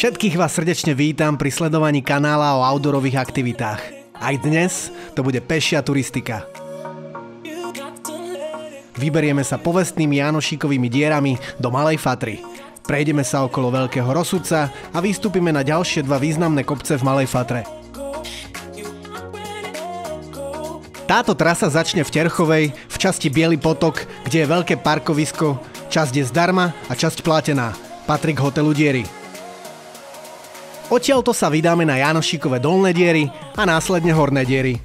Všetkých vás srdečne vítam pri sledovaní kanála o outdoorových aktivitách. Aj dnes to bude pešia turistika. Vyberieme sa povestnými Jánošíkovými dierami do Malej Fatry. Prejdeme sa okolo Veľkého Rosudca a vystúpime na ďalšie dva významné kopce v Malej Fatre. Táto trasa začne v Terchovej, v časti Biely potok, kde je veľké parkovisko, časť je zdarma a časť platená. Patrí k hotelu Diery. Odtiaľto sa vydáme na Jánošíkove dolné diery a následne horné diery.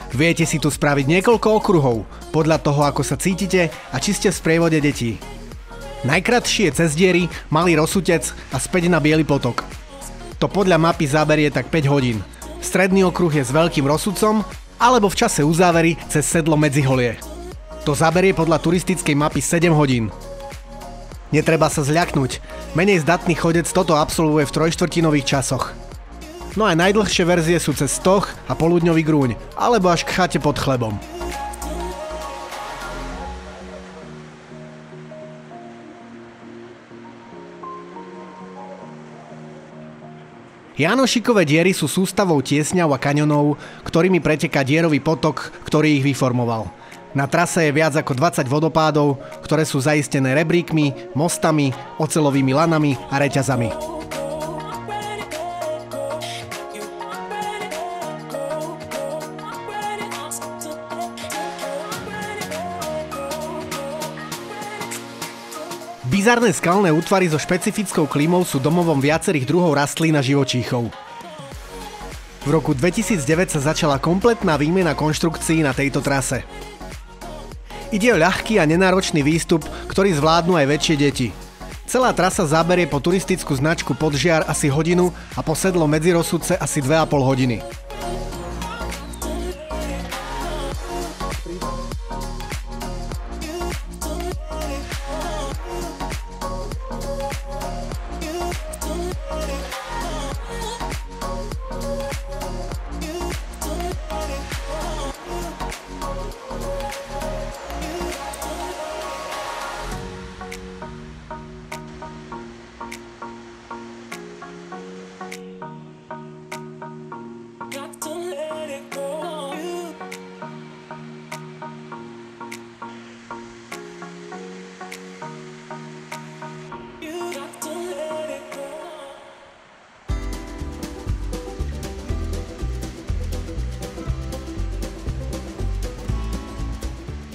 Viete si tu spraviť niekoľko okruhov, podľa toho, ako sa cítite a či ste v sprievode detí. Najkratší je cez diery, Malý Rosutec a späť na Biely potok. To podľa mapy zaberie tak 5 hodín. Stredný okruh je s Veľkým Rosudcom alebo v čase uzávery cez sedlo Medziholie. To zaberie podľa turistickej mapy 7 hodín. Netreba sa zľaknúť, menej zdatný chodec toto absolvuje v 3/4 časoch. No aj najdlhšie verzie sú cez Stoch a Poludňový Grúň, alebo až k chate pod Chlebom. Jánošíkove diery sú sústavou tiesňav a kaňonov, ktorými preteká dierový potok, ktorý ich vyformoval. Na trase je viac ako 20 vodopádov, ktoré sú zaistené rebríkmi, mostami, oceľovými lanami a reťazami. Bizarné skalné útvary so špecifickou klímou sú domovom viacerých druhov rastlín a živočíchov. V roku 2009 sa začala kompletná výmena konštrukcií na tejto trase. Ide o ľahký a nenáročný výstup, ktorý zvládnu aj väčšie deti. Celá trasa zaberie po turistickú značku Podžiar asi hodinu a po sedlo Medzirosudce asi 2,5 hodiny.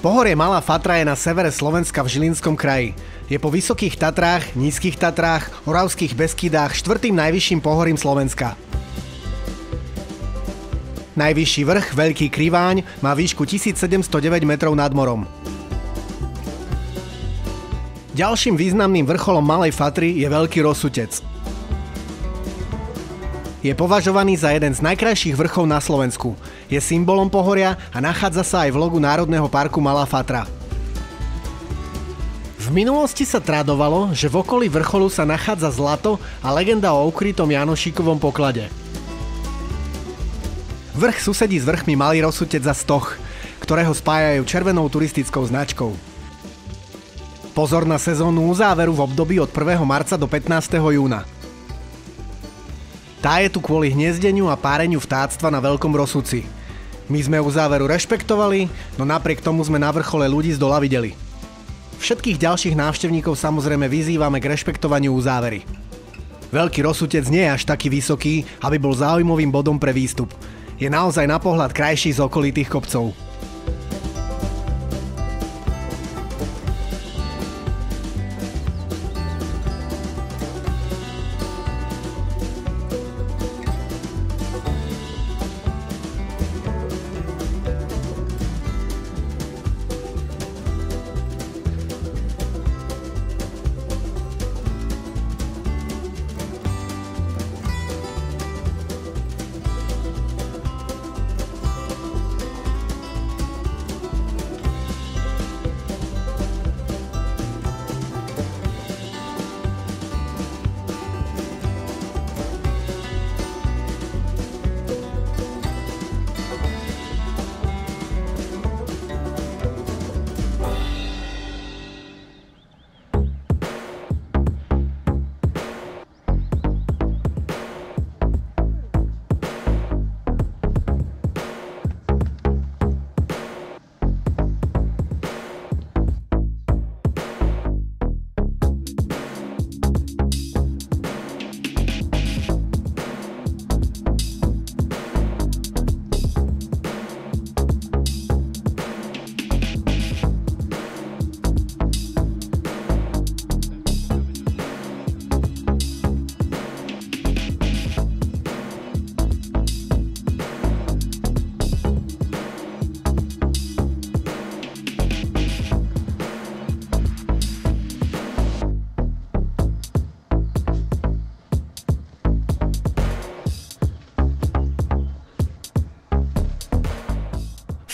Pohorie Malá Fatra je na severe Slovenska v Žilinskom kraji. Je po Vysokých Tatrách, Nízkych Tatrách, Oravských Beskydách štvrtým najvyšším pohorím Slovenska. Najvyšší vrch, Veľký Kriváň, má výšku 1709 metrov nad morom. Ďalším významným vrcholom Malej Fatry je Veľký Rosutec. Je považovaný za jeden z najkrajších vrchov na Slovensku. Je symbolom pohoria a nachádza sa aj v logu Národného parku Malá Fatra. V minulosti sa tradovalo, že v okolí vrcholu sa nachádza zlato a legenda o ukrytom Jánošíkovom poklade. Vrch susedí s vrchmi Malý Rosutec a Stoch, ktorého spájajú červenou turistickou značkou. Pozor na sezónnu uzáveru v období od 1. marca do 15. júna. Tá je tu kvôli hniezdeniu a páreniu vtáctva na Veľkom Rosudci. My sme uzáveru rešpektovali, no napriek tomu sme na vrchole ľudí zdola videli. Všetkých ďalších návštevníkov samozrejme vyzývame k rešpektovaniu uzávery. Veľký Rosutec nie je až taký vysoký, aby bol záujmovým bodom pre výstup. Je naozaj na pohľad krajší z okolitých kopcov.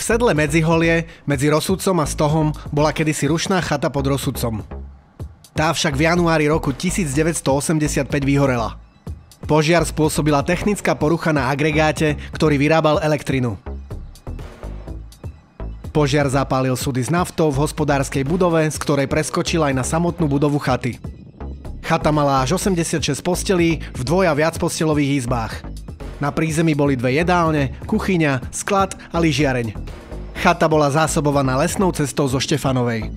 V sedle Medziholie, medzi Rosudcom a Stohom, bola kedysi rušná chata pod Rosudcom. Tá však v januári roku 1985 vyhorela. Požiar spôsobila technická porucha na agregáte, ktorý vyrábal elektrinu. Požiar zapálil súdy s naftou v hospodárskej budove, z ktorej preskočil aj na samotnú budovu chaty. Chata mala až 86 postelí v dvoj- a viacpostelových izbách. Na prízemí boli 2 jedálne, kuchyňa, sklad a lyžiareň. Chata bola zásobovaná lesnou cestou zo Štefanovej.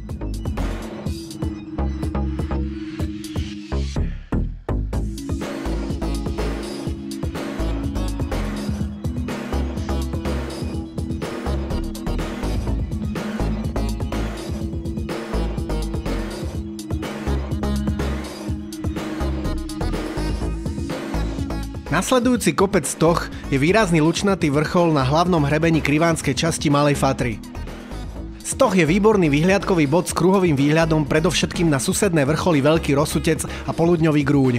Nasledujúci kopec Stoh je výrazný lučnatý vrchol na hlavnom hrebení krivánskej časti Malej Fatry. Stoh je výborný výhliadkový bod s kruhovým výhľadom predovšetkým na susedné vrcholy Veľký Rosutec a Poludňový Grúň.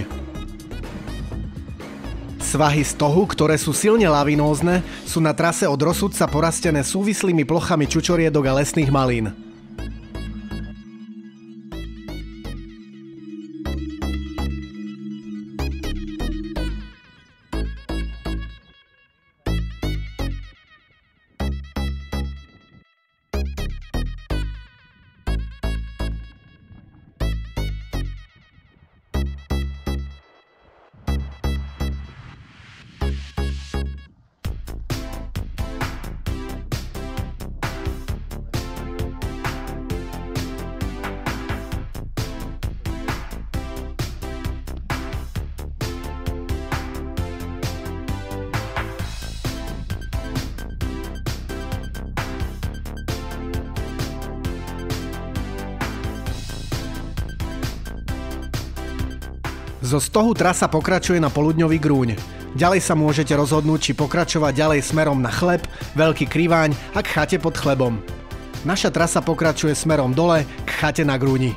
Svahy Stohu, ktoré sú silne lavinózne, sú na trase od Rosudca porastené súvislými plochami čučoriedok a lesných malín. Zo Stohu trasa pokračuje na Poludňový Grúň. Ďalej sa môžete rozhodnúť, či pokračovať ďalej smerom na Chleb, Veľký Kriváň a k chate pod Chlebom. Naša trasa pokračuje smerom dole k chate na Grúni.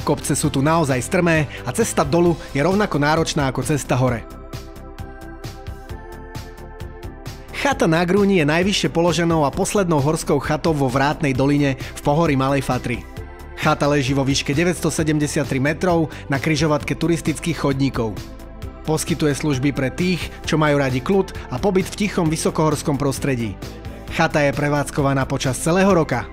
Kopce sú tu naozaj strmé a cesta dolu je rovnako náročná ako cesta hore. Chata na Grúni je najvyššie položenou a poslednou horskou chatou vo Vrátnej doline v pohorí Malej Fatry. Chata leží vo výške 973 metrov na križovatke turistických chodníkov. Poskytuje služby pre tých, čo majú radi kľud a pobyt v tichom vysokohorskom prostredí. Chata je prevádzkovaná počas celého roka.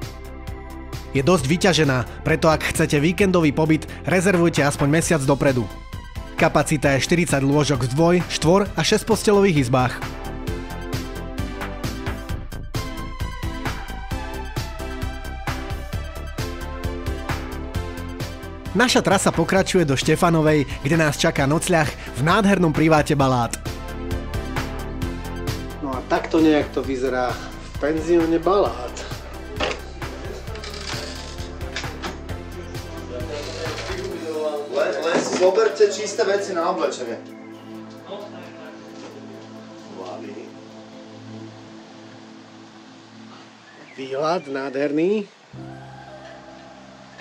Je dosť vyťažená, preto ak chcete víkendový pobyt, rezervujte aspoň mesiac dopredu. Kapacita je 40 lôžok v dvoj-, štvor- a 6-postelových izbách. Naša trasa pokračuje do Štefanovej, kde nás čaká nocľah v nádhernom priváte Balát. No a takto nejak to vyzerá v penzióne Balát. Len si zoberte čisté veci na oblečenie. Výhľad nádherný.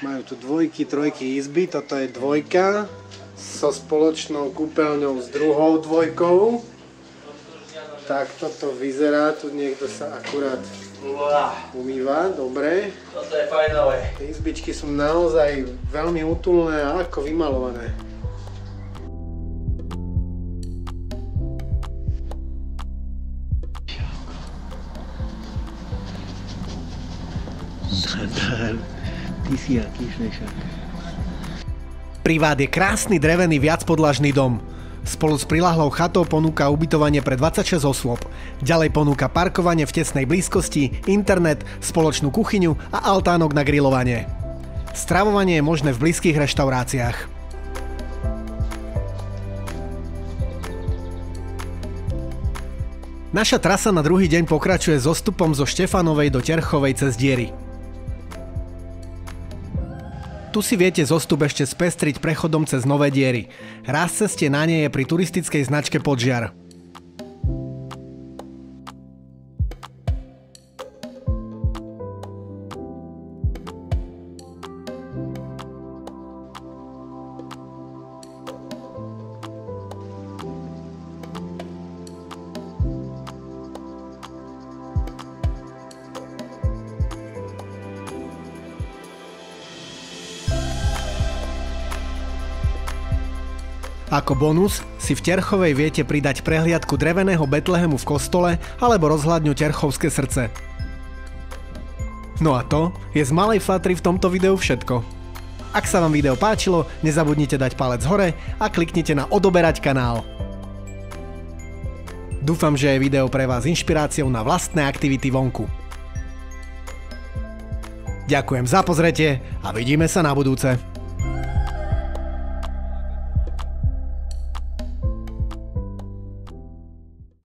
Majú tu dvojky, trojky izby, toto je dvojka so spoločnou kúpeľňou s druhou dvojkou. Tak toto vyzerá, tu niekto sa akurát umýva, dobre. Toto je fajnové. Tie izbičky sú naozaj veľmi útulné a ako vymalované. Ty si aký švešák. Privát je krásny drevený viacpodlažný dom. Spolu s prilahlou chatou ponúka ubytovanie pre 26 osôb. Ďalej ponúka parkovanie v tesnej blízkosti, internet, spoločnú kuchyňu a altánok na grilovanie. Stravovanie je možné v blízkych reštauráciách. Naša trasa na druhý deň pokračuje zostupom zo Štefanovej do Terchovej cez Diery. Tu si viete zostup ešte spestriť prechodom cez Nové Diery. Raz ceste na nej je pri turistickej značke Podžiar. Ako bonus si v Terchovej viete pridať prehliadku dreveného Betlehemu v kostole alebo rozhľadňu Terchovské srdce. No a to je z Malej Fatry v tomto videu všetko. Ak sa vám video páčilo, nezabudnite dať palec hore a kliknite na odoberať kanál. Dúfam, že je video pre vás inšpiráciou na vlastné aktivity vonku. Ďakujem za pozretie a vidíme sa na budúce.